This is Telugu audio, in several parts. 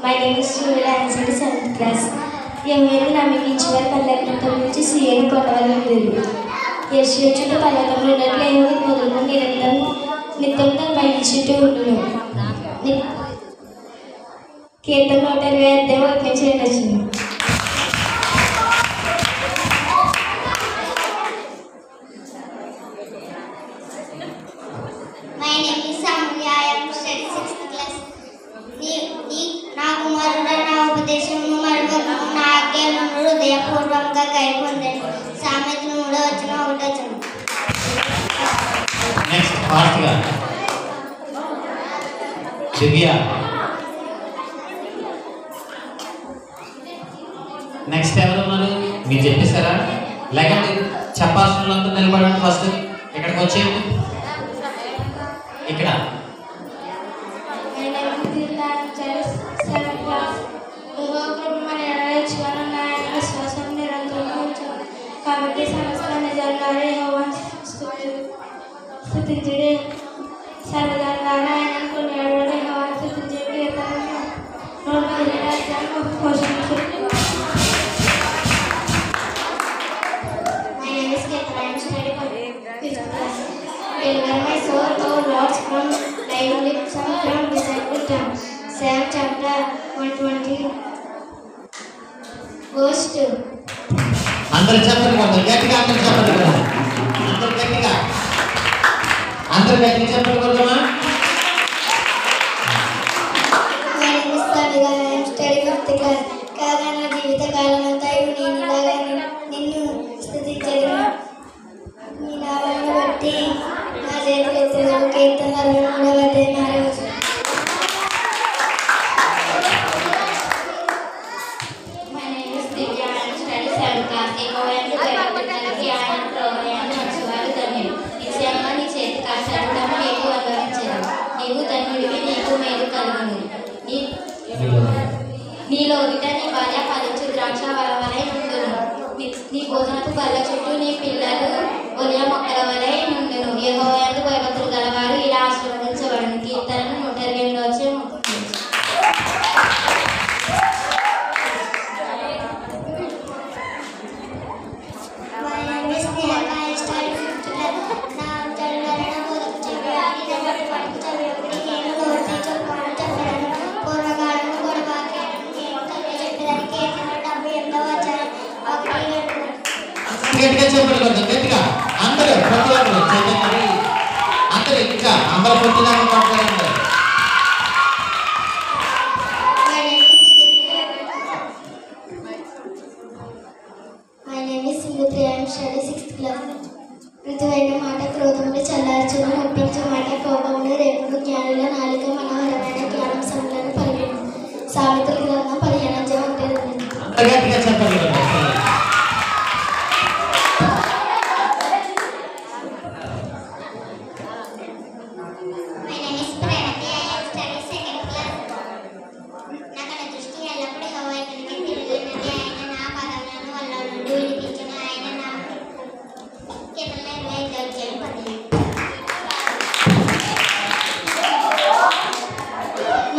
My name is Surya. I am in the 7th class. Yamere namikinchivar పల్లెటూరు నుంచి సిఎన్ కొట్టవల్లి ఉండేది. చుట్టూ పర్వతంలో ఉన్నట్లు ఏమో మొదలు నిత్యంతో బయలుచుతూ ఉండును. కీర్తన 125 ఒకటి నుంచి వచ్చింది. My name is Samya. I am studying 6th class. నా కుమారుడు నా ఉపదేశము మరువను నా ఆజ్ఞలను హృదయపూర్వకంగా కైకొందెను. సామెతలు 3:1. నెక్స్ట్ ఫాస్ట్ గా దివ్య. నెక్స్ట్ ఎవరు ఉన్నారు మీరు చెప్పేశారా? లేకపోతే చెప్పాల్సిన వాళ్ళంతా నిలబడండి. ఫస్ట్ ఇక్కడికి వచ్చేయండి. ఇక్కడ కాబట్టి సమస్త నిజంగానే స్థుతించుడే సర్వజంగానే ఆయన కొనియాడే స్థుతించే Psalm chapter 120 verse 2. అందరూ చెప్పండి కొంచెం గట్టిగా. అందరూ చెప్పండి కొంచెం. అందరూ గట్టిగా చెప్పండి కొంచెమా. కాగా నా జీవిత కాలం అంతా నేను ఇలాగా నిన్ను స్తుతించగలను. నీ నామాన్ని బట్టి నా చేతులు ఎత్తుదను. కీర్తన 63:4. నీలో నీ భార్య పలుచు ద్రాక్ష వలవలై నుండును. నీ భోజనపు బల్ల చుట్టూ నీ పిల్లలు ఒలియ మొక్కల వలె నుండును. యెహోవాయందు భయభక్తులు గలవారు ఇలా ఆశీర్వదించబడును. కీర్తన 122. గట్టిగా చెప్పండి కొంచెం గట్టిగా. అందరూ అందరూ ఇంకా అందరూ పొద్దుదాకా మాట్లాడండి. My name is Sindhupriya. I am studying 6th class. మృదువైన మాట క్రోధమును చల్లార్చును. నొప్పించు మాట కోపమును రేపును. జ్ఞానుల నాలుక మనోహరమైన జ్ఞానం సములను పలికెను. సామెతల గ్రంథం 15:1. గట్టిగా చెప్పండి.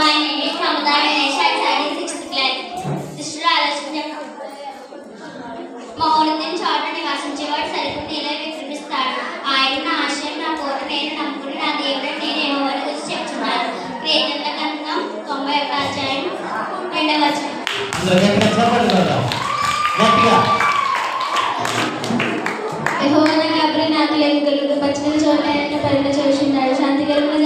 My name is Samudra Ganesh. I am studying 6th class. Sister ఆలోచన మౌనతిని చోట నివాసించేవాడు సరిగ్గా ఇలా వినిపిస్తాడు. ఆయన నా ఆశయం నా కోట నేను నమ్ముకుని నా దేవుడు నేను యెహోవాను గురించి చెప్తున్నాను. కీర్తనల గ్రంథం 91:2. యెహోవా నాకు అప్పుడే నాకు లేని కలుగు పచ్చని చోట ఆయన పరిణ చూస్తున్నాడు. శాంతి కలుగున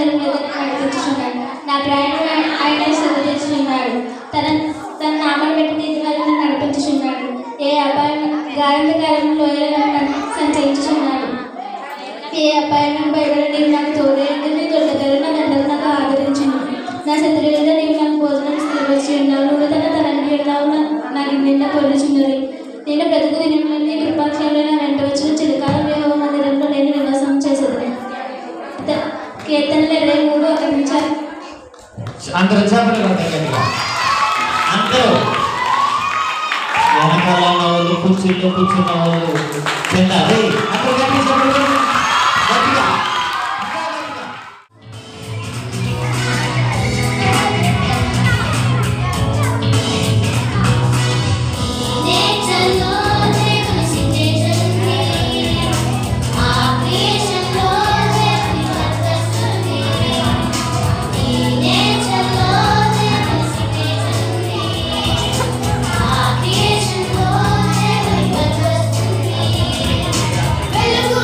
కీర్తనలు 23 1 నుంచి అందరూ చేపలు కొడతారు గట్టిగా. అందరూ వెనకాల ఉన్న వాళ్ళు కూర్చున్న వాళ్ళు కింద అందరూ గట్టిగా చేపలు కొడతారు. గట్టిగా వెలుగు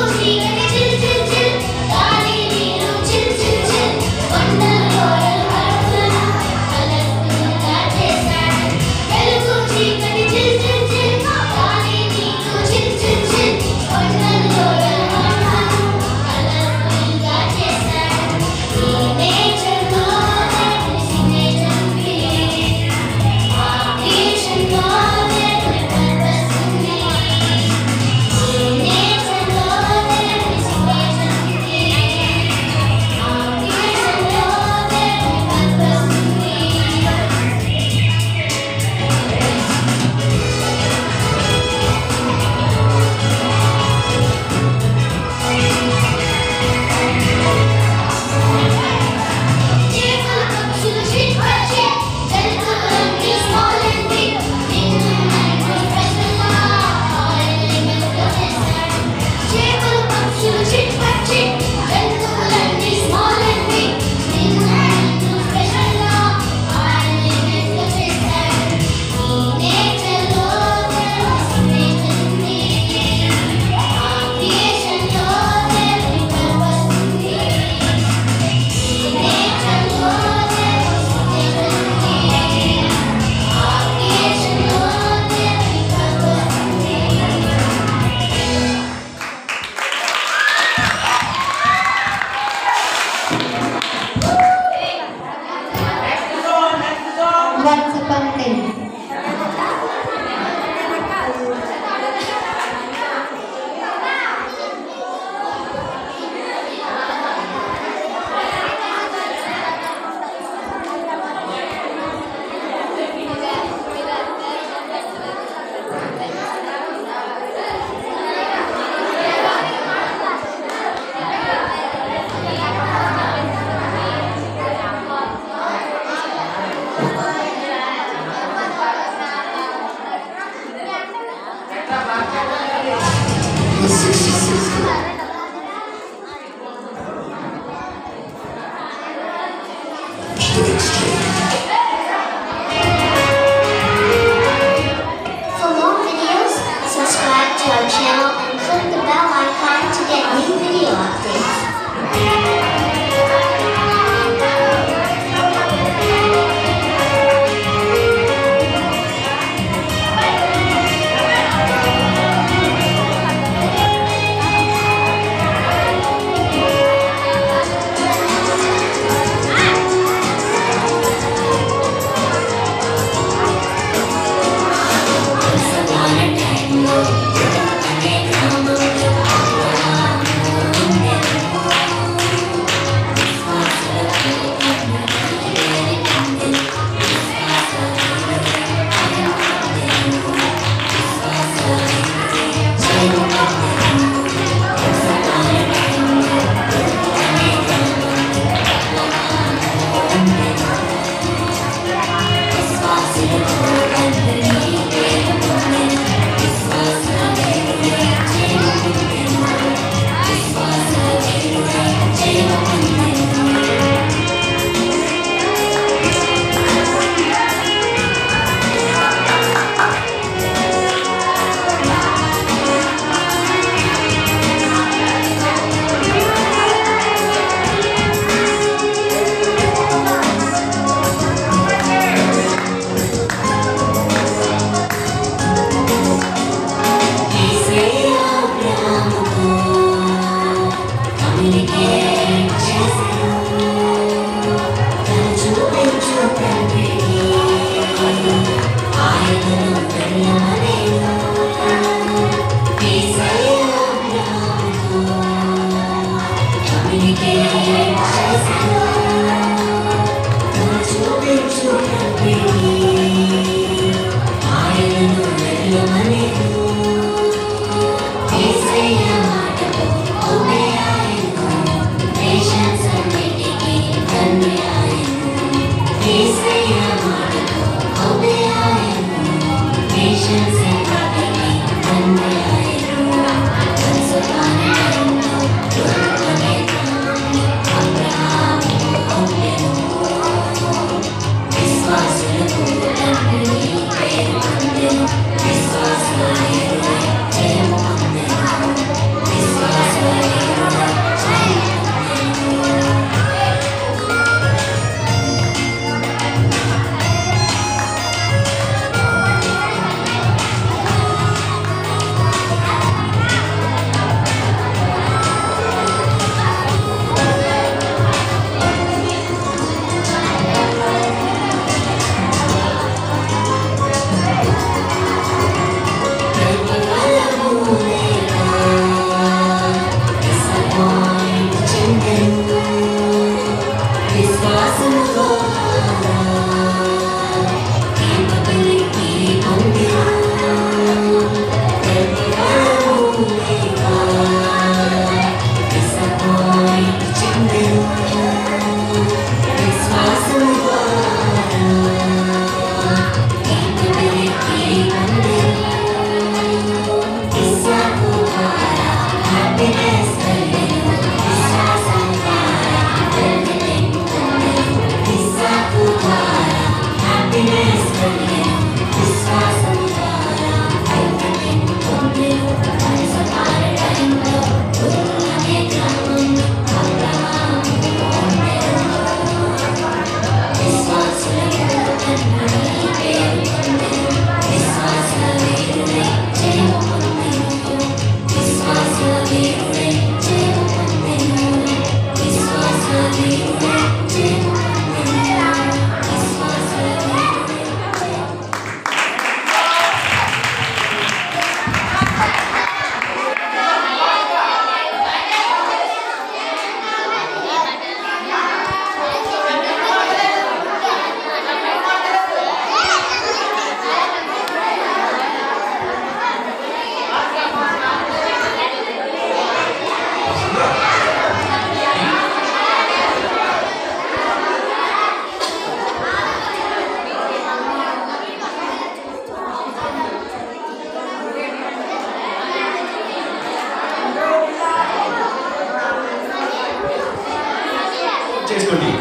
చేసుకోండి.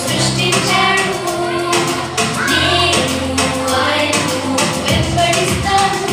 సృష్టించాడు నేను ఆయనను వెంబడిస్తాను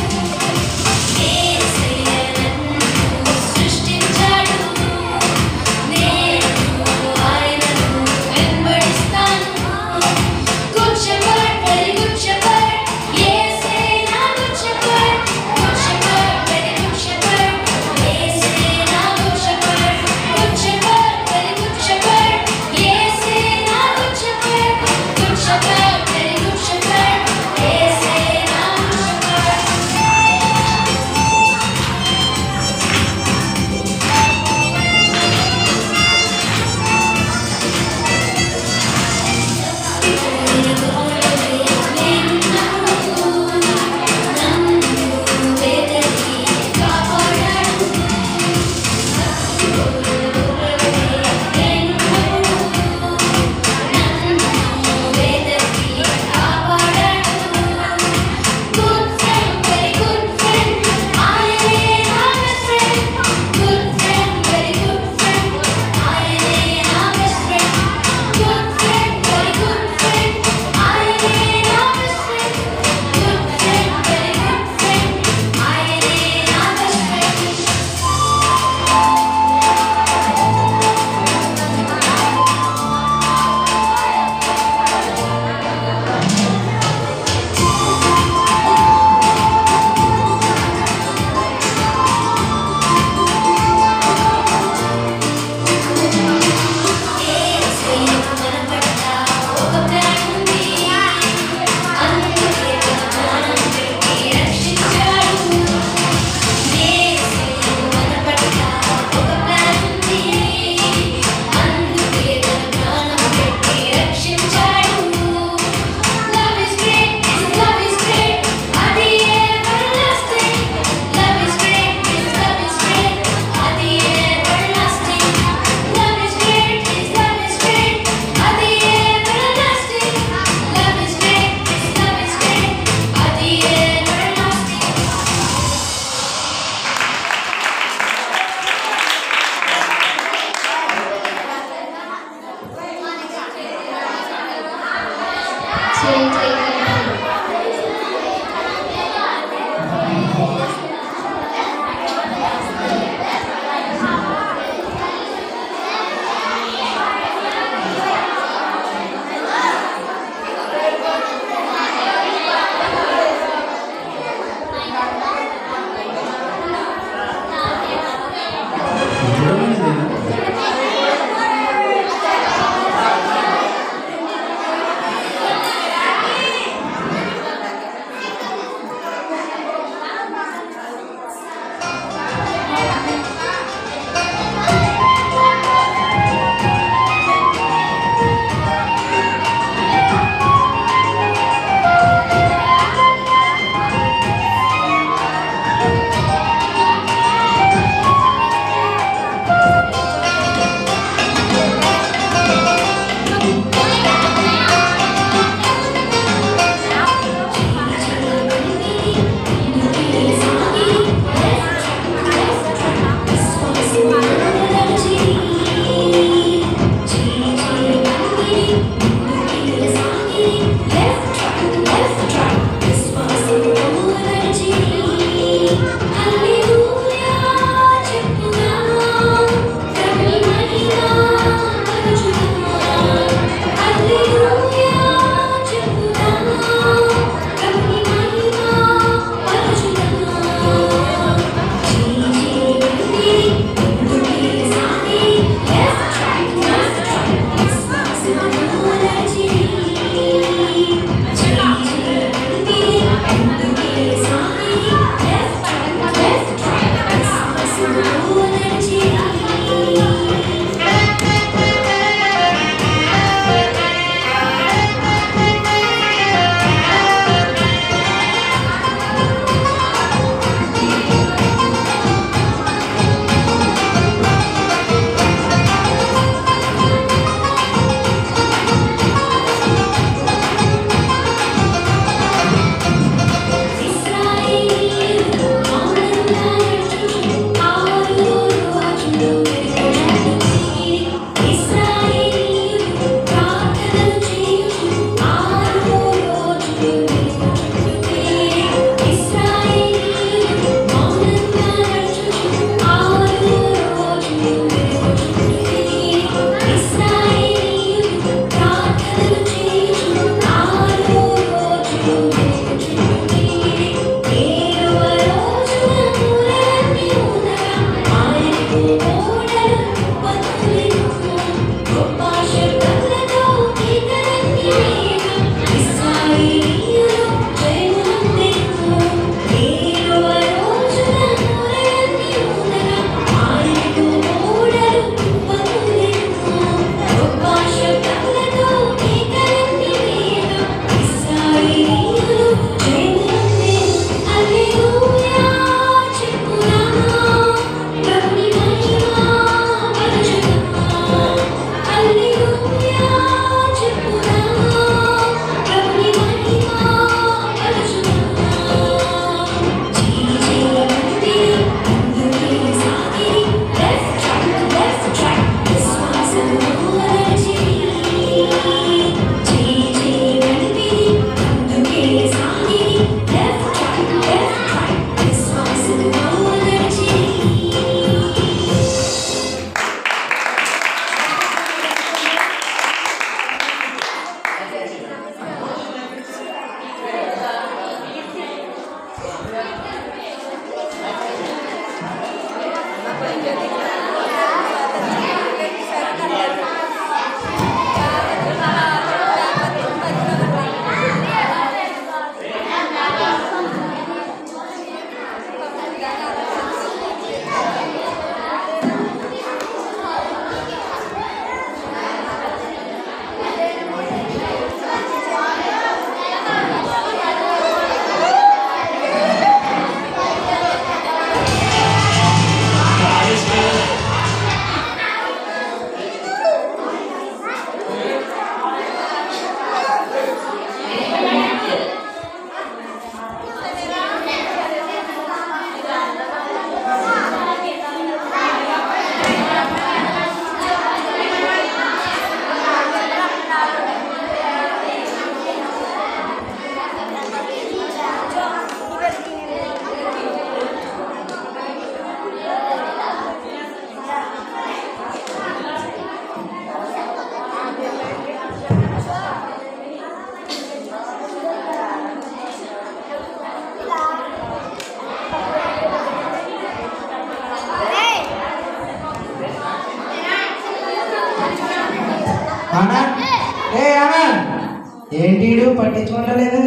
ఏంటి పట్టించుకోవట్లేదు?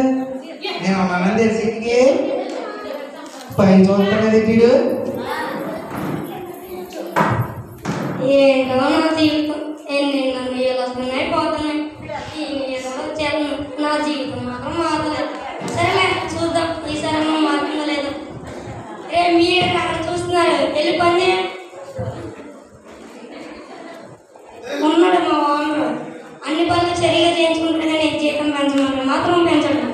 నేను ఉన్నానని తెలిసి పై చూడలేదు వీడు. ఏంటో నా జీవితం ఎన్ని నీళ్ళు వస్తున్నాయి పోతున్నాయి. ఈ నీళ్ళు వచ్చాను, నా జీవితం మాత్రం మారలేదు. సరేలే చూద్దాం ఈసారి మనం మారుతుందో లేదో. మీరు అక్కడ చూస్తున్నారు, వెళ్ళి పని ఉన్నాడు మా వాడు. అన్ని పనులు సరిగా చేయించుకుంటే కానీ జీతం పెంచమని మాత్రం పెంచడం.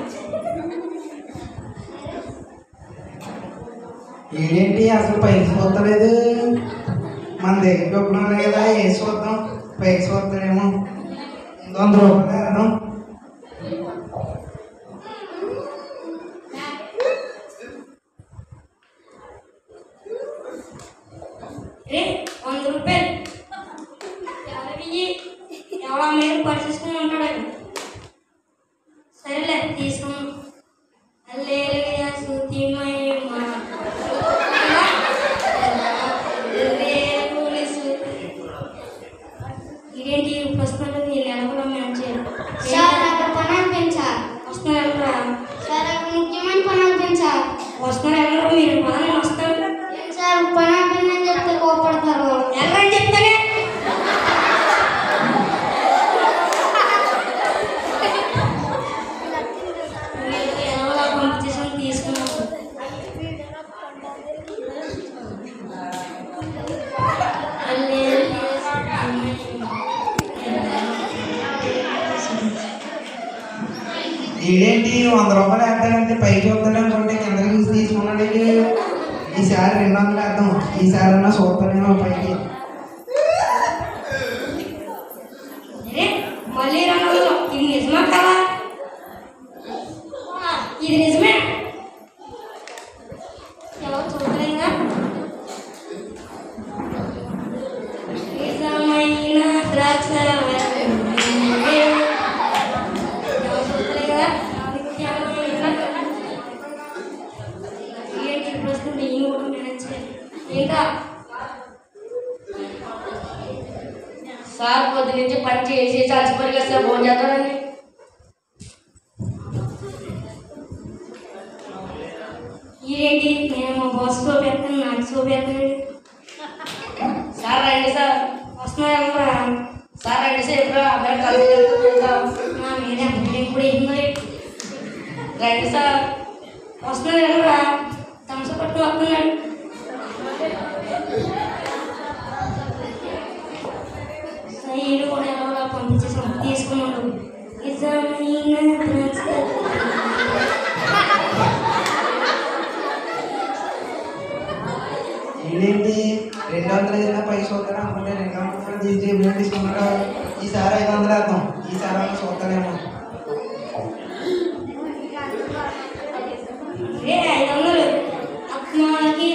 ఏంటి అసలు పైకి చూడలేదు? మన దగ్గర డబ్బులు ఉన్నాయి కదా, వేసి చూద్దాం. పైకి చూస్తాడేమో. 100 రూపాయలు వేద్దాం. రే 100 రూపాయలు ఎవరో మీద పరిశీలిస్తూ ఉంటాడు. సరేలే తీసుకున్నాం. ఇదేంటి ప్రశ్నలు నెలకొల మంచి సార్ అక్కడ పని అనిపించారు. వస్తున్నారు సార్ అక్కడ ముఖ్యమైన పని అనిపించారు. వస్తున్నారు ఎవరు మీరు పని వస్తారు సార్ పని అనిపిందని చెప్తే కోపడతారు. ఎవరని చెప్తానే ఎవరో కాంపిటీషన్ తీసుకున్నాం. ఇదేంటి 100 రూపాయలు వేద్దామంటే పైకి చూస్తాను అనుకుంటే కిందకి చూసి తీసుకున్నాడు. ఈసారి 200 వేద్దాం. ఈసారి అన్నా చూస్తానేమో పైకి. మళ్ళీ 200. ఇది నిజమా కదా? ఇది నిజమే. ఎవరు చూడలేదా? నిజమైన ద్రాక్ష సార్ పొద్దు నుంచి పని చేసి చచ్చిపోయి కదా సార్ ఫోన్ చేస్తారండి. ఇదేంటి నేను మా బాస్ చూపెడతాను, నాకు చూపెడతాను. సార్ రండి సార్. వస్తున్నారా? సార్ రండి సార్. ఎప్పుడు అందరం కలిసి వెళ్తున్నాం. నా మీద ఇప్పుడు ఏందో రండి సార్. వస్తున్నారా? తమస పట్టు వస్తున్నాడు. సైడ్ కూడా ఎవరో పంపించేసాం, తీసుకున్నాడు. ఏంటి 200 ఏదైనా పైకి చూస్తారా అనుకుంటే 200 తీసి జేబులో తీసుకున్నాడు. ఈసారి 500 వేద్దాం. ఈసారి అన్నా చూస్తానేమో. 500 అమ్మాయికి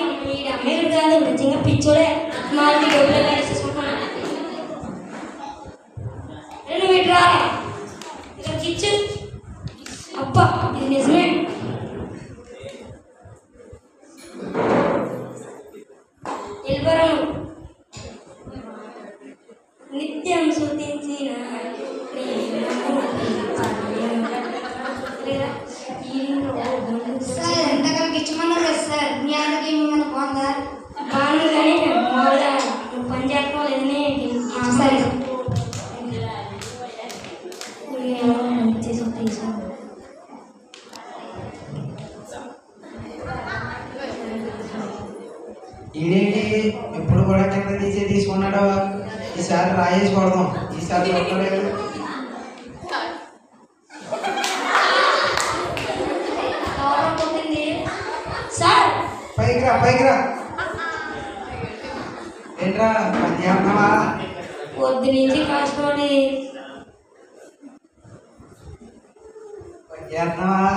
అమ్మాయిలు కాదు, నిజంగా పిచ్చోడే. అమ్మాయికి డబ్బులు వేసేసుకుంటున్నాను. నువ్వు ఇటు రా, ఇక్కడికి ఇచ్చు. అబ్బా ఇది నిజమే. వెళ్ళిపోరా నువ్వు. నిత్యం శృతించిన సార్ ఎంతకన్నా ఇచ్చమన్నారు కదా సార్. మీ అందరికి ఏమైనా బాగుందా? బాగుంది కానీ మామూలుగా నువ్వు పని చేస్తావు లేదని సరే ఇదేంటి ఎప్పుడు కూడా కింద తీసి తీసుకున్నాడు. ఈసారి రాయేసి కొడదాం. ఈసారి చూడలేదు. సార్ పైకి రా, పైకి రా. ఏంట్రా పని చేస్తున్నావా? పొద్దు నుంచి కష్టపడి పని చేస్తున్నావా?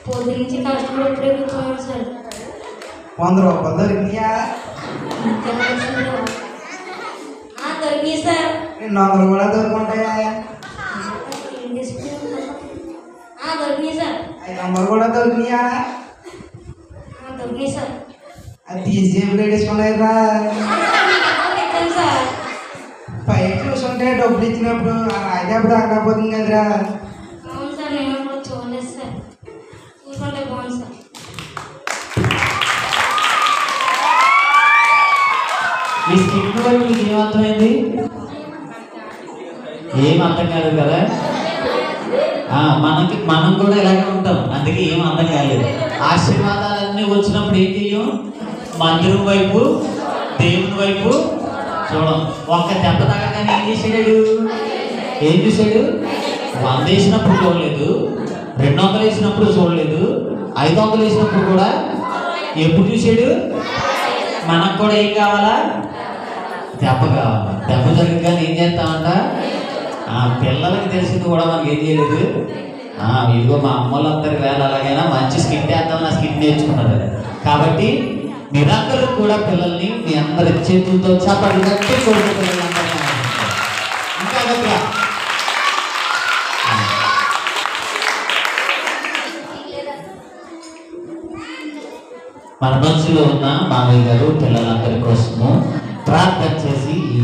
పొద్దు నుంచి కష్టపడి ఇప్పుడే కూర్చున్నాను సార్. 100 రూపాయలు దొరికినాయా? దొరికింది సార్. 200 కూడా దొరుకుంటాయా? దొరికింది సార్. 500 కూడా దొరికినాయా? దొరికింది సార్. అది తీసి జేబులో వేసుకున్నాయిరా. సార్ పైకి చూసుంటే డబ్బులు ఇచ్చినప్పుడు రాయినప్పుడు ఆగకపోతుంది కదరా. ఈ స్కిట్ బట్టి మీకు ఏమర్థమైంది? ఏం అర్థం కాదు కదా. మనం కూడా ఇలాగే ఉంటాం, అందుకే ఏం అర్థం కాలేదు. ఆశీర్వాదాలన్నీ వచ్చినప్పుడు ఏం చెయ్యం? మందిరం వైపు, దేవుని వైపు చూడం. ఒక్క దెబ్బ తాగగానే ఏం చేశాడు? ఏం చూశాడు? 100 వేసినప్పుడు చూడలేదు, 200 వేసినప్పుడు చూడలేదు, 500 వేసినప్పుడు కూడా ఎప్పుడు చూశాడు? మనకు కూడా ఏం కావాలా? దెబ్బ కావాలా. దెబ్బ జరగగానే ఏం చేస్తామంట? పిల్లలకి తెలిసింది కూడా మనకి ఏం చేయలేదు. ఇదిగో మా అమ్మలందరి వేళ అలాగైనా మంచి స్కిట్ వేద్దాం, నా స్కిట్ నేర్చుకున్నారు. కాబట్టి మీరందరూ కూడా పిల్లల్ని మీ అందరి చేతులతో చప్పట్లు కట్టి కోరుకుంటున్నారు. ఇంకా దగ్గర మన మనసులో ఉన్న మామయ్య గారు పిల్లలందరి కోసము ప్రార్థన చేసి ఈ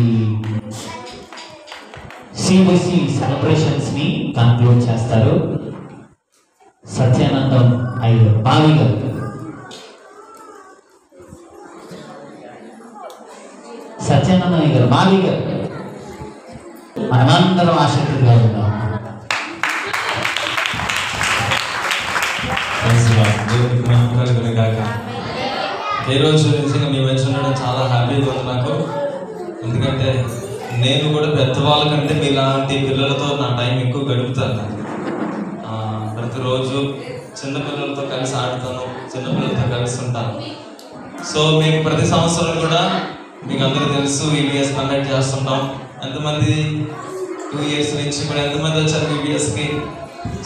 సిబిసి సెలబ్రేషన్స్ ని కన్క్లూడ్ చేస్తారు. సత్యానందం అయ్యారు మామయ్య గారు. సత్యానందం అయ్య గారు, మామయ్య గారు, మనమందరం ఆసక్తిగా ఉన్నాం. ఈరోజు నిజంగా మీ మధ్య ఉండడం చాలా హ్యాపీగా ఉంది నాకు. ఎందుకంటే నేను కూడా పెద్దవాళ్ళ కంటే మీలాంటి పిల్లలతో నా టైం ఎక్కువ గడుపుతాను. ప్రతిరోజు చిన్నపిల్లలతో కలిసి ఆడుతాను, చిన్నపిల్లలతో కలిసి ఉంటాను. సో మేము ప్రతి సంవత్సరం కూడా మీకు అందరికీ తెలుసు ఈవీఎస్ కండక్ట్ చేస్తుంటాం. ఎంతమంది 2 years నుంచి కూడా ఎంతమంది వచ్చారు ఈవీఎస్కి?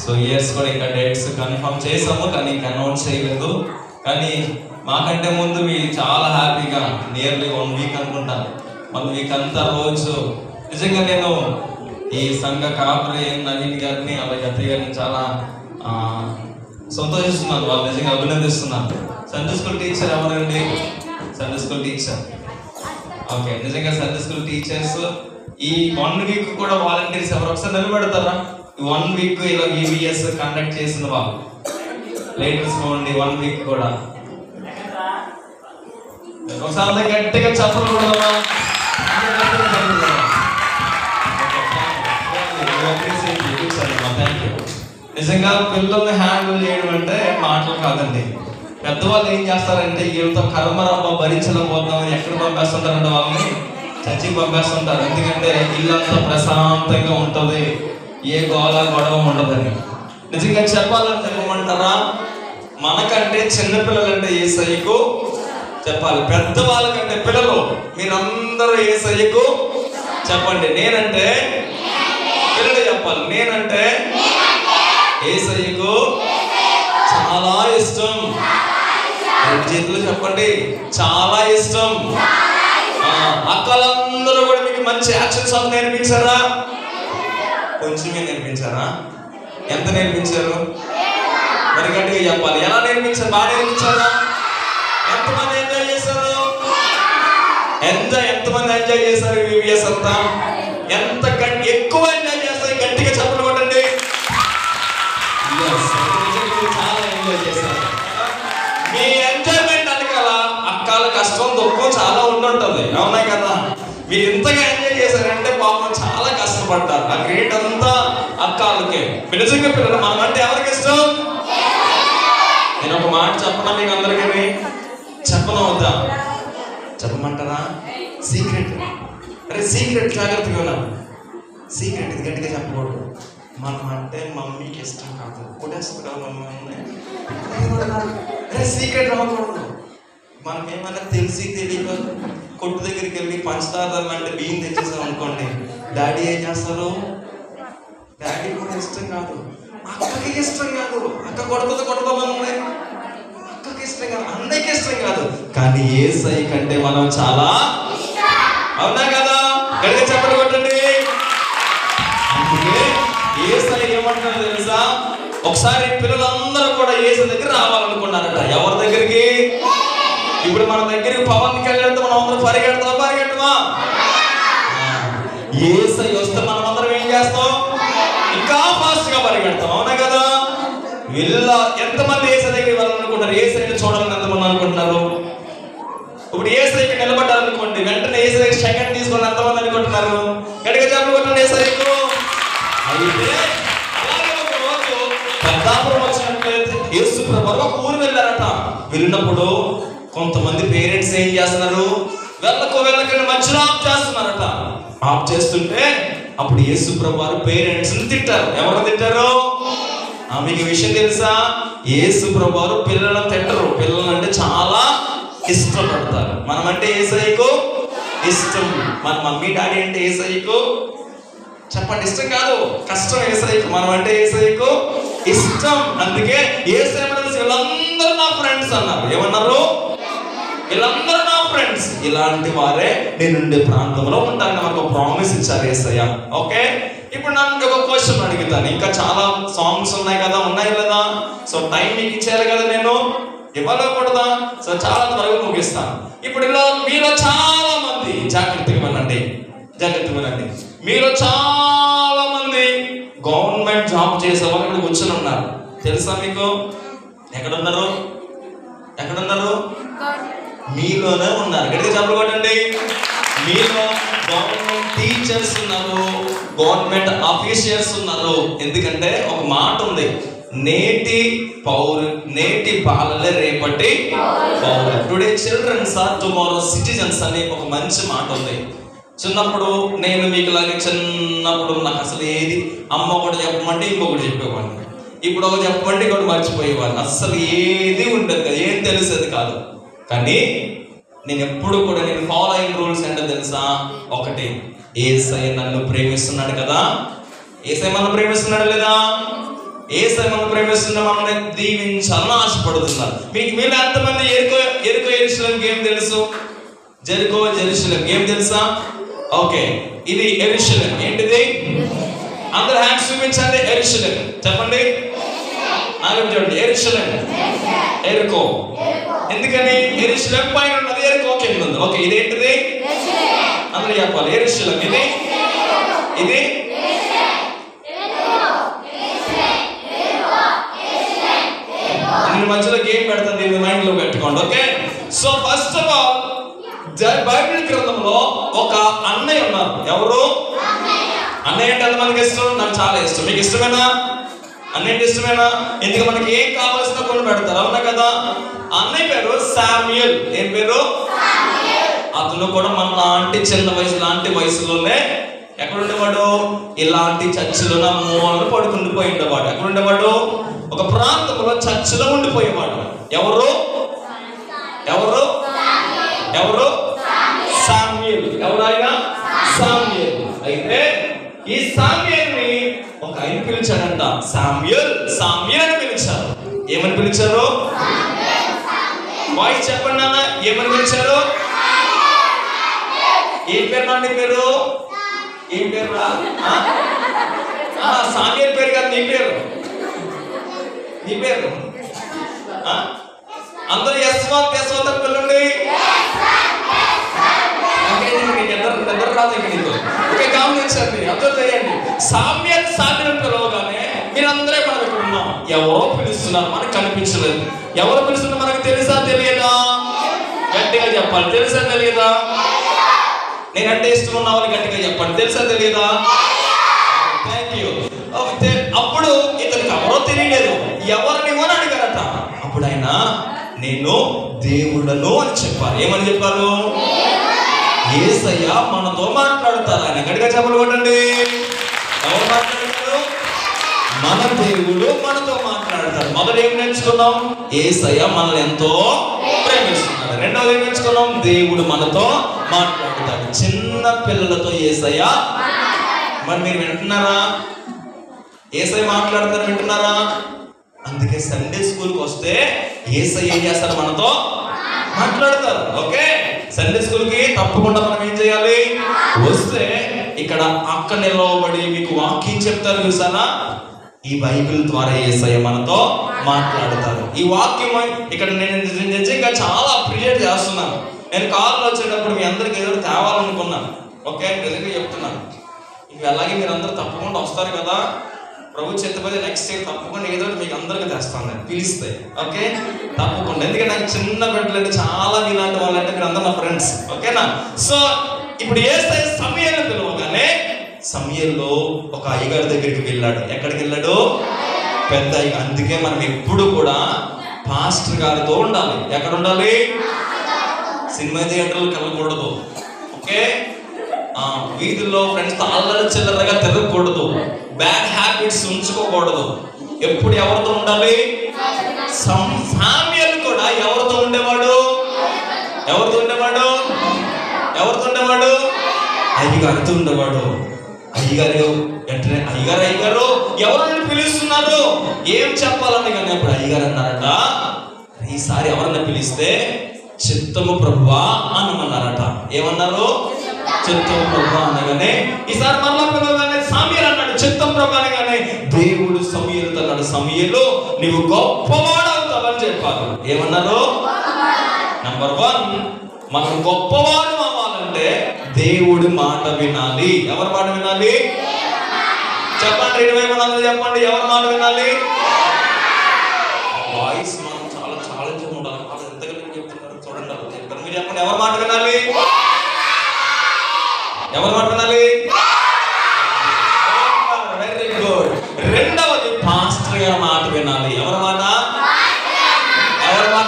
సో ఇయర్స్ కూడా ఇంకా డేట్స్ కన్ఫర్మ్ చేసాము, కానీ ఇంకా అనౌన్స్ చేయలేదు. కానీ మాకంటే ముందు మీరు చాలా హ్యాపీగా నియర్లీ 1 week అనుకుంటాను. 1 week అంతా రోజు నిజంగా నేను ఈ సంఘ కాపరి నవీన్ గారిని అలాగే అత్తయ్య గారిని చాలా సంతోషిస్తున్నాను, వాళ్ళు నిజంగా అభినందిస్తున్నాను. సండే స్కూల్ టీచర్ ఎవరండి? Sunday school teacher. ఓకే, నిజంగా సండే స్కూల్ టీచర్స్ ఈ 1 week కూడా వాలంటీర్స్ ఎవరు ఒకసారి నిలబెడతారా? 1 week ఇలా ఈవీఎస్ కండక్ట్ చేసిన వాళ్ళు లేటర్స్ ఉండి 1 week కూడా ఒకసారి గట్టిగా చెప్పలు కూడా. నిజంగా పిల్లల్ని హ్యాండిల్ చేయడం అంటే మాటలు కాదండి. పెద్దవాళ్ళు ఏం చేస్తారంటే వీళ్ళతో కర్మరమ్మ భరించలేకపోతామని ఎక్కడ పంపేస్తుంటారంటే వాళ్ళని చర్చికి పంపేస్తుంటారు. ఎందుకంటే ఇల్లంతా ప్రశాంతంగా ఉంటుంది, ఏ గొడవ ఉండదని. నిజంగా చెప్పాలంటే ఏమంటారా, మనకంటే చిన్నపిల్లలంటే యేసయ్యకు చెప్పాలి, పెద్దవాళ్ళకంటే పిల్లలు మీరందరూ యేసయ్యకు చెప్పండి. నేనంటే పిల్లలు చెప్పాలి, నేనంటే యేసయ్యకు చాలా ఇష్టం. చేతులు చెప్పండి, చాలా ఇష్టం. అక్కలందరూ కూడా మీకు మంచి యాక్షన్ సాంగ్ నేర్పించారా? కొంచెమే నేర్పించారా? ఎంత నేర్పించారు? మరి గట్టిగా చెప్పాలి, ఎలా నేర్పించారు? బాగా నేర్పించారా? ఎంతమంది ఎంజాయ్ చేశారు? ఎంతమంది ఎంజాయ్ చేశారు? వివిఎస్ అంతా ఎంత ఎక్కువ ఎంజాయ్ చేస్తారు? గట్టిగా చెప్పలు కొట్టండి. చాలా ఎంజాయ్ చేశారు. మీ ఎంజాయ్మెంట్ అనకాల అక్కల కష్టం దుఃఖం చాలా ఉంటుంటది, అవునా కదా? మీరు ఇంతగా ఎంజాయ్ చేశారంటే పాపం చాలా కష్టపడ్డారు. ఆ గ్రేట్ అంతా అక్కలకే. నిజంగా పిల్లలు మనం అంటే ఎవరికి ఇష్టం? నేను ఒక మాట చెప్పనా మీకు అందరికీ? చెప్పనా వద్దా? చెప్పమంటారా? సీక్రెట్. అరే సీక్రెట్ జాగ్రత్తగా ఉన్నా. సీక్రెట్ ఇది గట్టిగా చెప్పకూడదు. మనం అంటే మమ్మీకి ఇష్టం కాదు, కొట్టేస్తుంది కదా మమ్మీ. అరే సీక్రెట్ రాకూడదు. మనం ఏమన్నా తెలిసి తెలియక కొట్టు దగ్గరికి వెళ్ళి పంచదార అంటే బియ్యం తెచ్చేసాం అనుకోండి, డాడీ ఏం చేస్తారు? డాడీ కూడా ఇష్టం కాదు, అక్కకి ఇష్టం కాదు. అక్క కొడుతుంది అక్కకి ఇష్టం కాదు, అన్నయ్యకి ఇష్టం కాదు. కానీ యేసయ్య కంటే మనం చాలా, అవునా కదా? గట్టిగా చెప్పలు కొట్టండి. అందుకే యేసయ్య ఏమంటారో తెలుసా? ఒకసారి పిల్లలందరూ కూడా యేసు దగ్గర రావాలనుకున్నారట. ఎవరి దగ్గరికి? ఇప్పుడు మన దగ్గరికి పవన్ కళ్యాణ్ మనం అందరం పరిగెడతామా? యేసయ్య వస్తే మనం అందరం ఏం చేస్తాం? ఇంకా ఫాస్ట్ గా పరిగెడతాం, అవునా కదా? ఎంతమంది యేసయ్య దగ్గరికి వెళ్ళాలనుకుంటారు? యేసయ్యని చూడాలని ఎంతమంది అనుకుంటున్నారు? ఇప్పుడు యేసయ్యకి నిలబడ్డారనుకోండి, వెంటనే యేసయ్య చేసుకుని ఎంతమంది అనుకుంటున్నారు? గట్టిగా చెప్పలు కొట్టండి ఏసయ్యకు. అయితే అలాగే ఒక రోజు పెద్దాపురం వచ్చినట్లయితే యేసు ప్రభు ఒక ఊరు వెళ్ళారట. వెళ్ళినప్పుడు కొంతమంది పేరెంట్స్ ఏం చేస్తున్నారు? వెళ్ళకని మధ్యలో ఆఫ్ చేస్తున్నారట. ఆఫ్ చేస్తుంటే అప్పుడు యేసు ప్రభు వారు పేరెంట్స్ ని తిట్టారు. ఎవరు తిట్టారు? మీకు విషయం తెలుసా? యేసు ప్రభు వారు పిల్లలను తిట్టరు. పిల్లలంటే చాలా ఇష్టపడతారు. మనం అంటే యేసయ్యకు ఇష్టం. మన మమ్మీ డాడీ అంటే యేసయ్యకు చెప్పండి ఇష్టం కాదు, కష్టం. యేసయ్యకు మనం అంటే యేసయ్యకు ఇష్టం. అందుకే యేసయ్య వీళ్ళందరూ నా ఫ్రెండ్స్ అన్నారు. ఏమన్నారు? వీళ్ళందరూ నా ఫ్రెండ్స్. ఇలాంటి వారే నేనుండే ప్రాంతంలో ఉంటారని మనకు ప్రామిస్ ఇచ్చారు యేసయ్య. ఓకే, ఇప్పుడు నన్ను ఒక క్వశ్చన్ అడుగుతాను. ఇంకా చాలా సాంగ్స్ ఉన్నాయి కదా, ఉన్నాయి కదా. సో టైం మీకు ఇచ్చేయాలి కదా, నేను ఇవ్వకూడదా? సో చాలా త్వరగా ముగిస్తాను. ఇప్పుడు ఇలా మీలో చాలా మంది జాగ్రత్తగా వినండి. మీలో చాలా మంది గవర్నమెంట్ జాబ్ చేసే వాళ్ళు ఇక్కడ కూర్చొని ఉన్నారు. తెలుసా మీకు? ఎక్కడున్నారు? మీలోనే ఉన్నారు. గట్టిగా చెప్పలు కొట్టండి. మీలో గవర్నమెంట్ టీచర్స్ ఉన్నారు, గవర్నమెంట్ ఆఫీషియల్స్ ఉన్నారు. ఎందుకంటే ఒక మాట ఉంది, నేటి బాలలే రేపటి పౌరులు. Today childrens are tomorrow citizens అనే ఒక మంచి మాట ఉంది. చిన్నప్పుడు నేను మీకు లాగే చిన్నప్పుడు నాకు అసలు ఏది అమ్మ ఒకటి చెప్పమంటే ఇంకొకటి చెప్పేవాడిని. ఇప్పుడు ఒకటి చెప్పమంటే ఇంకొకటి మర్చిపోయేవాడిని. అసలు ఏది ఉండదు కదా, ఏం తెలిసేది కాదు. కానీ నేను ఎప్పుడు కూడా నేను ఫాలో అయిన రూల్స్ ఏంటో తెలుసా? ఒకటి, యేసయ్య నన్ను ప్రేమిస్తున్నాడు కదా. యేసయ్య మనం ప్రేమిస్తున్నాడు లేదా? యేసయ్య మనం ప్రేమిస్తున్న మనల్ని దీవించాలని ఆశపడుతున్నారు. మీలో ఎంతమంది ఎరుకో యెరూషలేం ఏం తెలుసు? జెరూసలేం ఏం తెలుసా? ఓకే, ఇది యెరూషలేం. ఏంటిది? అందరు హ్యాండ్స్ చూపించండి. యెరూషలేం చెప్పండి. నాకు చూడండి. యెరూషలేం ఎరుకో. ఎందుకని? యెరూషలేం పైన ఉన్నది, ఎరుకో కింద ఉంది. ఓకే, ఇదేంటిది? అందరూ చెప్పాలి. యెరూషలేం ఇది నేను మధ్యలో గేమ్ పెడతాను, దీన్ని మైండ్ లో పెట్టుకోండి. Okay, so first of all Bible గ్రంథంలో ఒక అన్నయ్య ఉన్నారు. ఎవరు? అన్నయ్య అంటే ఎంతమందికి ఇష్టం? నాకు చాలా ఇష్టం. మీకు ఇష్టమేనా? అన్నయ్య ఇష్టమేనా? ఎందుకు మనకి ఏం కావాల్సిన కొన్ని పెడతారు, అవునా కదా? అన్నయ్య పేరు శామ్యూయల్. ఏం పేరు? అతను కూడా మన లాంటి చిన్న వయసు లాంటి వయసులోనే ఎక్కడ ఉండేవాడు? ఇలాంటి చర్చిలో మూలను పడుకుండిపోయి ఉండేవాడు. ఎక్కడ ఉండేవాడు? ఒక ప్రాంతంలో చర్చిలో ఉండిపోయేవాడు. ఎవరు? శామ్యూయల్. ఎవరు ఆయన? శామ్యూయల్. అయితే ఈ శామ్యూయల్ని ఒక ఆయన పిలిచాడంట. శామ్యూయల్ అని పిలిచారు. ఏమని పిలిచారు? వాయిస్ చెప్పండి నాన్న. ఏమని పిలిచారు? ఏం పేరు నాన్న? పేరు ఏం పేరు? శామ్యూయల్ పేరు కాదు, నీ పేరు. అందరూ యశ్వంత్ పిల్లండి. నిద్ర రాదు ఇక్కడ నీకు. ఓకే, గమనించండి, అర్థం చేయండి. శామ్యూయల్ పిలవగానే మీరందరే మనం ఇక్కడ ఉన్నాం. ఎవరో పిలుస్తున్నారు, మనకు కనిపించలేదు. ఎవరు పిలుస్తున్నారు మనకు తెలుసా తెలియదా? గట్టిగా చెప్పాలి. తెలుసా తెలియదా? నేనంటే ఇష్టం ఉన్న వాళ్ళు గట్టిగా చెప్పండి. తెలుసా తెలియదా? Thank you. అప్పుడు ఇతనికి ఎవరో తెలియలేదు. ఎవరిని అని అడిగారట. అప్పుడు ఆయన నేను దేవుడను అని చెప్పారు. ఏమని చెప్పారు? యేసయ్య మనతో మాట్లాడతారు. ఆయన గట్టిగా చెప్పలు కొట్టండి. ఎవరు మాట్లాడతారు? మన దేవుడు మనతో మాట్లాడతారు. మొదట ఏం నేర్చుకున్నాం? యేసయ్య మనల్ని ఎంతో ప్రేమిస్తున్నాడు. రెండవది ఏం నేర్చుకున్నాం? దేవుడు మనతో మాట్లాడతాడు. చిన్న పిల్లలతో యేసయ్య. మరి మీరు వింటున్నారా? యేసయ్య మాట్లాడతారు, వింటున్నారా? అందుకే సండే స్కూల్కి వస్తే యేసయ్య ఏం చేస్తారు? మనతో మాట్లాడతారు. ఓకే, సండే స్కూల్కి తప్పకుండా మనం ఏం చేయాలి? వస్తే ఇక్కడ అక్క నిలవబడి మీకు వాక్యం చెప్తారు చూసారా? ఈ బైబిల్ ద్వారా యేసయ్య మనతో మాట్లాడతారు. ఈ వాక్యం ఇక్కడ నేను నిజంగా చాలా అప్రిషియేట్ చేస్తున్నాను. నేను కారులో వచ్చేటప్పుడు మీ అందరికి ఏదో తేవాలనుకున్నాను. ఓకే, నిజంగా చెప్తున్నాను. ఇవి అలాగే మీరు అందరూ తప్పకుండా వస్తారు కదా. ప్రభు చేతపడి నెక్స్ట్ ఇయర్ తప్పకుండా ఏదో మీకు అందరికి తెస్తాను, నేను పిలిస్తే. ఓకే, తప్పకుండా. ఎందుకంటే నాకు చిన్న బిడ్డలు అంటే చాలా మీలాంటి వాళ్ళంటే మీరు అందరూ నా ఫ్రెండ్స్. ఓకేనా? సో ఇప్పుడు యేసయ్య సమూయేలును పిలవగానే సమూయేలు ఒక అయ్యగారి దగ్గరికి వెళ్ళాడు. ఎక్కడికి వెళ్ళాడు? పెద్ద అయ్య. అందుకే మనం ఎప్పుడు కూడా పాస్టర్ గారితో ఉండాలి. ఎక్కడ ఉండాలి? సినిమా థియేటర్లకు వెళ్ళకూడదు. ఓకే, వీధుల్లో ఫ్రెండ్స్తో అల్లరి చిల్లరగా తిరగకూడదు. బ్యాడ్ హ్యాబిట్స్ ఉంచుకోకూడదు. ఎప్పుడు ఎవరితో ఉండాలి? సమూయేలు కూడా ఎవరితో ఉండేవాడు? ఎవరితో ఉండేవాడు? ఎవరితో ఉండేవాడు? అయ్యగారితో ఉండేవాడు. అయ్యగారు వెంటనే అయ్యగారు ఎవరిని పిలుస్తున్నారు, ఏం చెప్పాలని కానీ అప్పుడు అయ్యగారు అన్నారట, ఈసారి ఎవరన్నా పిలిస్తే చిత్తము ప్రభువా అనమన్నారట. ఏమన్నారు? చిత్తము ప్రభువా అనగానే ఈసారి మళ్ళా పిలవగానే సమూయేలు అన్నాడు చిత్తం ప్రభు అనగానే దేవుడు సమూయేలుతో అన్నాడు, సమూయేలు నీవు గొప్పవాడవుతావని చెప్పారు. ఏమన్నారు? నంబర్ 1, మనం గొప్పవాడు అవ్వాలంటే దేవుడి మాట వినాలి. ఎవరి మాట వినాలి? చెప్పండి, 20 మంది చెప్పండి, ఎవరి మాట వినాలి? వాయిస్ మనం చాలా ఛాలెంజ్ ఉండాలి. వాళ్ళు ఎంతగా చెప్తున్నారు చూడండి. మీరు చెప్పండి, ఎవరి మాట వినాలి? ఎవరి మాట వినాలి? Very good. రెండవది పాస్టర్ గారి మాట వినాలి. ఎవరి మాట? ఎవరి మాట?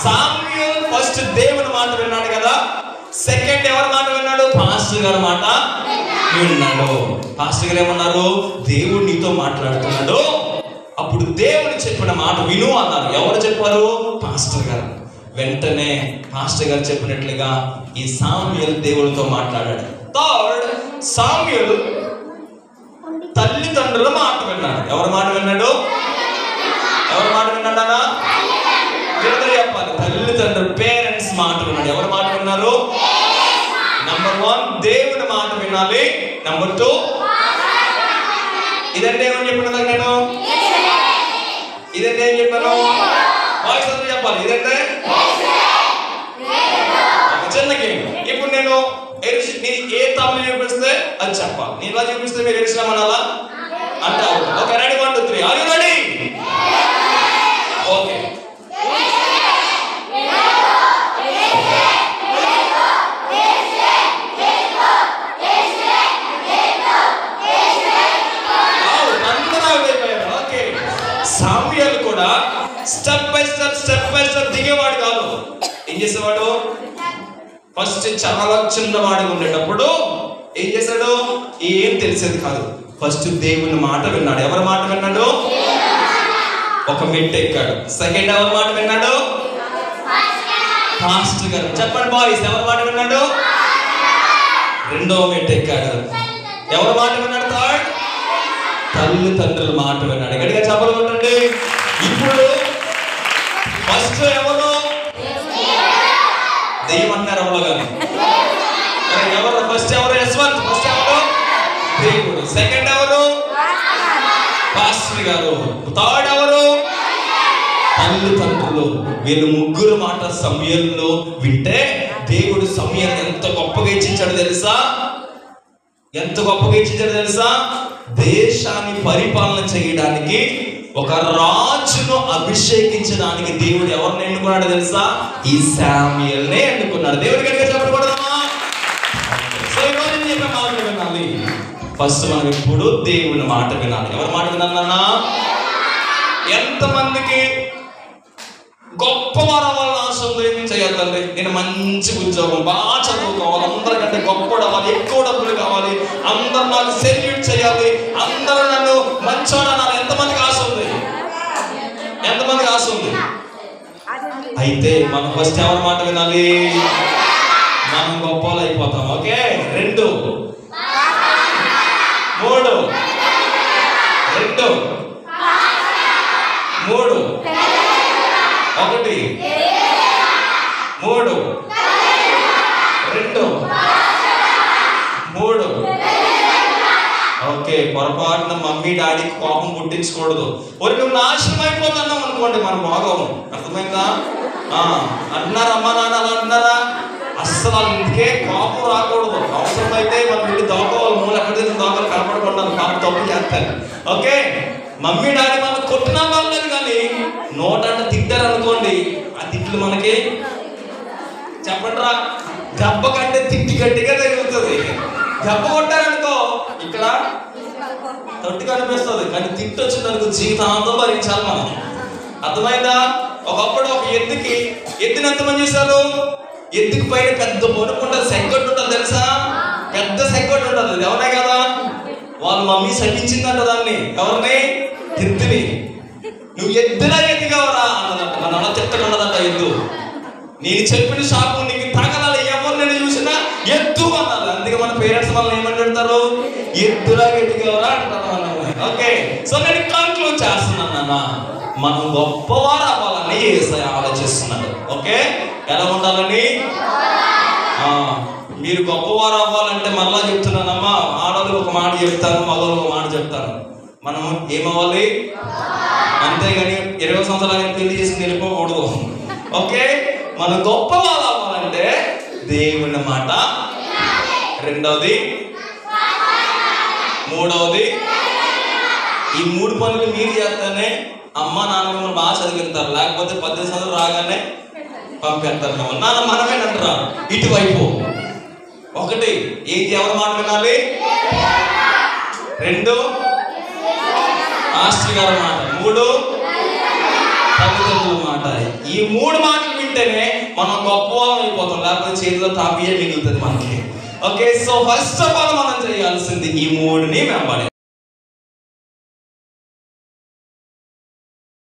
సమూయేలు ఫస్ట్ దేవుని మాట విన్నాడు కదా, సెకండ్ ఎవరి మాట విన్నాడు? పాస్టర్ గారి మాట విన్నాడు. పాస్టర్ గారు ఏమన్నారు? దేవుడు నీతో మాట్లాడుతున్నాడు, అప్పుడు దేవుడు చెప్పిన మాట విను అన్నారు. ఎవరు చెప్పారు? పాస్టర్ గారు. వెంటనే పాస్టర్ గారు చెప్పినట్లుగా ఈ సమూయేలు దేవుడితో మాట్లాడాడు. థర్డ్, సమూయేలు తల్లిదండ్రుల మాట విన్నాడు. ఎవరి మాట విన్నాడు? ఎవరి మాట విన్నాడా? చెప్పాలి, తల్లిదండ్రులు, పేరెంట్స్ మాట విన్నాడు. ఎవరి మాట విన్నారు? నంబర్ 1 దేవుని మాట వినాలి. నంబర్ 2 ఇదంటే ఏమని చెప్పిన నేను? ఇదంటే ఏం చెప్పాను? వాయిస్ అందరూ చెప్పాలి. ఇదంటే చిన్న గేమ్. ఇప్పుడు నేను ఏ తమ్ముడు చూపిస్తే అది చెప్పాలి. నేను ఇలా చూపిస్తే మీరు ఎరిసినామనాలా అంటే okay, ready 1 2 3. Are you ready? Okay. సమూయేలు కూడా స్టెప్ బై స్టెప్ దిగేవాడు కాదు. ఏం చేసేవాడు? ఫస్ట్ చాలా చిన్నవాడు ఉండేటప్పుడు ఏం చేశాడు? ఏం తెలిసేది కాదు. ఫస్ట్ దేవుని మాట విన్నాడు. ఎవరి మాట విన్నాడు? ఒక మెట్టు ఎక్కాడు. సెకండ్ ఎవరి మాట విన్నాడు? పాస్టర్ గారు. చెప్పండి బాయ్స్, ఎవరి మాట విన్నాడు? రెండవ మెట్టు ఎక్కాడు. ఎవరి మాట విన్నాడు? థర్డ్, తల్లిదండ్రుల మాట విన్నాడు. గట్టిగా చెప్పలు కొట్టండి. ఇప్పుడు ఫస్ట్ ఎవరు? దెయ్యం అన్నారు ఎవరో కానీ. ఎవరు ఫస్ట్? ఎవరు? యశ్వంత్. ఫస్ట్ ఎవరు? దేవుడు. సెకండ్ ఎవరు? పాస్టర్ గారు. థర్డ్ ఎవరు? తల్లిదండ్రులు. వీళ్ళు ముగ్గురు మాట సమూయేలు వింటే దేవుడు సమూయేలు ఎంత గొప్పగా ఇచ్చించాడు తెలుసా? ఎంత గొప్పగా ఇచ్చించాడు తెలుసా? దేశాన్ని పరిపాలన చేయడానికి, ఒక రాజును అభిషేకించడానికి దేవుడు ఎవరిని ఎన్నుకున్నాడు తెలుసా? ఈ సమూయేలునే ఎన్నుకున్నాడు. దేవుడి గట్టిగా చెప్పకూడదమ్మా. సో ఈరోజు నేను చెప్పే మాట వినాలి. ఫస్ట్ మనం ఇప్పుడు దేవుని మాట వినాలి. ఎవరి మాట వినాలన్నా? ఎంతమందికి గొప్పవారు అవ్వాలని ఆశ ఉంది? ఏం చేయాలండి? నేను మంచి ఉద్యోగం, బాగా చదువుకోవాలి, అందరికంటే గొప్ప అవ్వాలి, ఎక్కువ డబ్బులు కావాలి, అందరు నాకు సెల్యూట్ చేయాలి, అందరూ నన్ను మంచోడు అన్నారు. ఎంతమందికి ఆశ ఉంది? ఎంతమందికి ఆశ ఉంది? అయితే మనం ఫస్ట్ ఎవరి మాట వినాలి? మనం గొప్ప వాళ్ళు అయిపోతాం. ఓకే, 2 3 2 3 1 3 2 3. ఓకే, పొరపాటున మమ్మీ డాడీకి కోపం పుట్టించకూడదు. ఒరి నువ్వు నాశనం అయిపోతున్నావు అనుకోండి, మనం బాగోము. అర్థమైందా? అంటున్నారా అమ్మా నాన్న? అలా అంటున్నారా? అస్సలు ఇంటికే కోపం రాకూడదు. అవసరమైతే మనం వెళ్ళి దోకోవాలి. మూల ఎక్కడ దోకలు కనపడకుండా పాప తప్పు చేస్తారు. ఓకే, మమ్మీ డాడీ మనం కొట్టినా వాళ్ళని కానీ నోటంటే తిట్టారు అనుకోండి, ఆ తిట్లు మనకి చెప్పండి రా దెబ్బ కంటే తిట్టి గట్టిగా తగులుతుంది. దెబ్బ కొట్టారనుకో ఇక్కడ తొట్టి కనిపిస్తుంది, కానీ తిట్టి వచ్చిందనుకో జీవితాంతం భరించాలి మనం. అర్థమైందా? ఒకప్పుడు ఒక ఎద్దుని ఎంతమంది చేశారు? ఎద్దుకి పైన పెద్ద పొనుపు ఉంటుంది, సెగ్గొట్టు ఉంటుంది తెలుసా? పెద్ద సెగ్గొట్టు ఉంటుంది. అది ఎవరే కదా, వాళ్ళ మమ్మీ సటించిందంట దాన్ని. ఎవరిని? ఎద్దుని. నువ్వు ఎద్దులా ఎదిగావరా అన్నదంట. మన అలా తిట్టకున్నదంట ఎద్దు. నేను చెప్పిన షాపు నీకు తగలాలి, ఎవరు నేను చూసినా ఎద్దు అన్నారు. అందుకే మన పేరెంట్స్ మనల్ని ఏమంటారు? ఎద్దులా ఎదిగావరా అంటారు మనం. ఓకే, సో నేను కంక్లూడ్ చేస్తున్నాను నాన్న, మనం గొప్పవారు అవ్వాలని యేసయ్య ఆలోచిస్తున్నాడు. ఓకే, ఎలా ఉండాలని? మీరు గొప్పవారు అవ్వాలంటే మళ్ళా చెప్తున్నానమ్మా, ఆడవాళ్ళు ఒక మాట చెప్తాను, మగవాళ్ళు ఒక మాట చెప్తాను. మనం ఏమవ్వాలి? అంతేగాని 20 సంవత్సరాలు పెళ్లి చేసి వెళ్ళిపోకూడదు. ఓకే, మనం గొప్పవాళ్ళు అవ్వాలంటే దేవుని మాట, రెండవది, మూడవది, ఈ 3 పనులు మీరు చేస్తేనే అమ్మ నాన్న మిమ్మల్ని బాగా చదివిస్తారు. లేకపోతే 18 సంవత్సరాలు రాగానే పంపేస్తారు. నాన్న మనమేనంటారా? ఇటువైపు ఒకటి, ఎవరి మాట వినాలి? 2 మాస్టర్ గారి మాట, 3 తల్లిదండ్రుల మాట. ఈ 3 మాటలు వింటేనే మనం గొప్పవాళ్ళం అయిపోతాం, లేకపోతే చేతిలో తాపియే మిగులుతుంది మనకి. Okay, so first of all మనం చేయాల్సింది ఈ 3ని వెంబడి